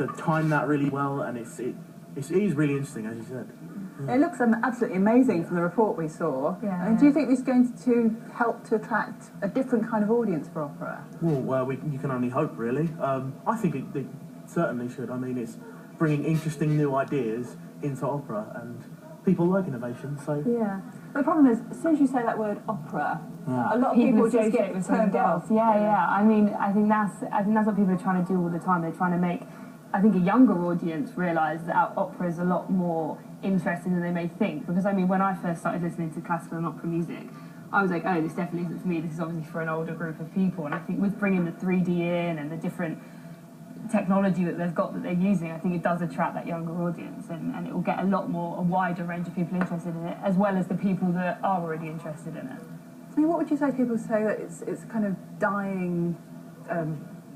timed that really well, and it is really interesting, as you said. It looks absolutely amazing from the report we saw. Yeah. And do you think this is going to help to attract a different kind of audience for opera? Well, you can only hope, really. I think it certainly should. I mean, it's bringing interesting new ideas into opera, and people like innovation, so... Yeah. The problem is, as soon as you say that word opera, Yeah. a lot of people just associate get with turned something else. off. Yeah. I mean, I think that's what people are trying to do all the time. They're trying to make, I think, a younger audience realise that our opera is a lot more interesting than they may think. Because I mean, when I first started listening to classical and opera music, I was like, oh, this definitely isn't for me. This is obviously for an older group of people. And I think with bringing the 3D in and the different technology that they've got that they're using, I think it does attract that younger audience, and it will get a wider range of people interested in it, as well as the people that are already interested in it. I mean, what would you say people say that it's kind of dying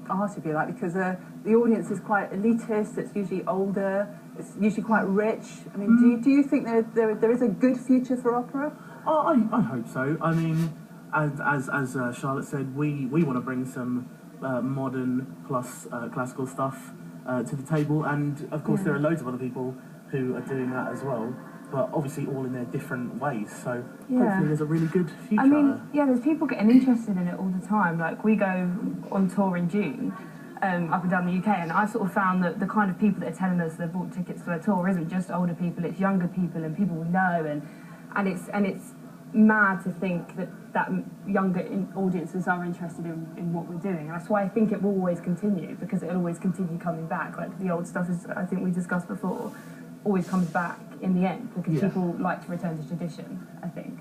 art, if you like, because the audience is quite elitist, it's usually older, it's usually quite rich. I mean, do you think there is a good future for opera? Oh, I hope so. I mean, as Charlotte said, we want to bring some modern plus classical stuff to the table, and of course there are loads of other people who are doing that as well, but obviously all in their different ways, so hopefully there's a really good future. I mean, yeah, there's people getting interested in it all the time. Like, we go on tour in June up and down the UK, and I've sort of found that the kind of people that are telling us they've bought tickets to a tour isn't just older people, it's younger people and people we know, and it's mad to think that younger audiences are interested in what we're doing, and that's why I think it will always continue, because it'll always continue coming back. Like, the old stuff, is, I think we discussed before, always comes back in the end, because people like to return to tradition, I think.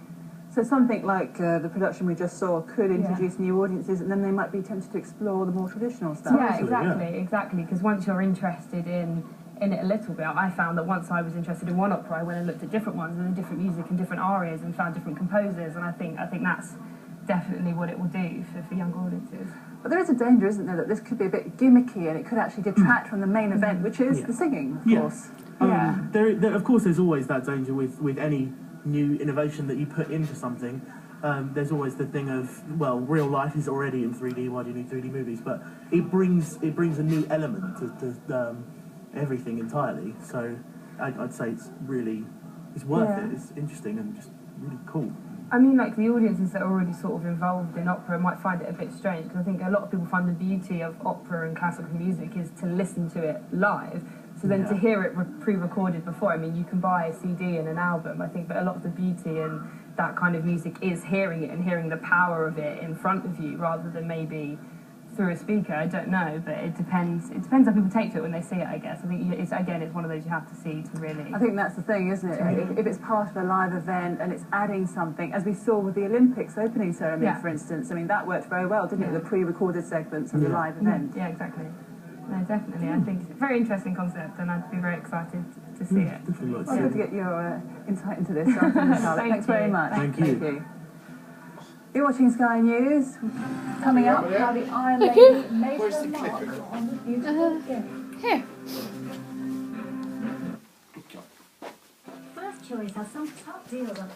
So something like the production we just saw could introduce new audiences, and then they might be tempted to explore the more traditional stuff. Yeah, exactly, because once you're interested in it a little bit, I found that once I was interested in one opera, I went and looked at different ones and different music and different arias and found different composers, and I think that's definitely what it will do for younger audiences. But there is a danger, isn't there, that this could be a bit gimmicky and it could actually detract from the main event, which is the singing, of course. There, of course, there's always that danger with any new innovation that you put into something. There's always the thing of, well, real life is already in 3D, why do you need 3D movies? But it brings a new element to everything entirely. So I'd say it's worth it. It's interesting and just really cool. I mean, like, the audiences that are already sort of involved in opera might find it a bit strange, because I think a lot of people find the beauty of opera and classical music is to listen to it live. So then to hear it pre-recorded before, I mean, you can buy a CD and an album, I think, but a lot of the beauty in that kind of music is hearing it and hearing the power of it in front of you, rather than maybe through a speaker. I don't know, but it depends how people take to it when they see it, I guess. I think it's one of those you have to see to really... I think that's the thing, isn't it? If it's part of a live event and it's adding something, as we saw with the Olympics opening ceremony, for instance, I mean, that worked very well, didn't it? The pre-recorded segments of the live event. Yeah, exactly. No, definitely. I think it's a very interesting concept, and I'd be very excited to see it. Definitely. Well, good to get your insight into this. Thanks very much. Thank you. You're watching Sky News. Coming up, how the Iron Lady made her mark on the beautiful game. Here. First Choice has some top deals on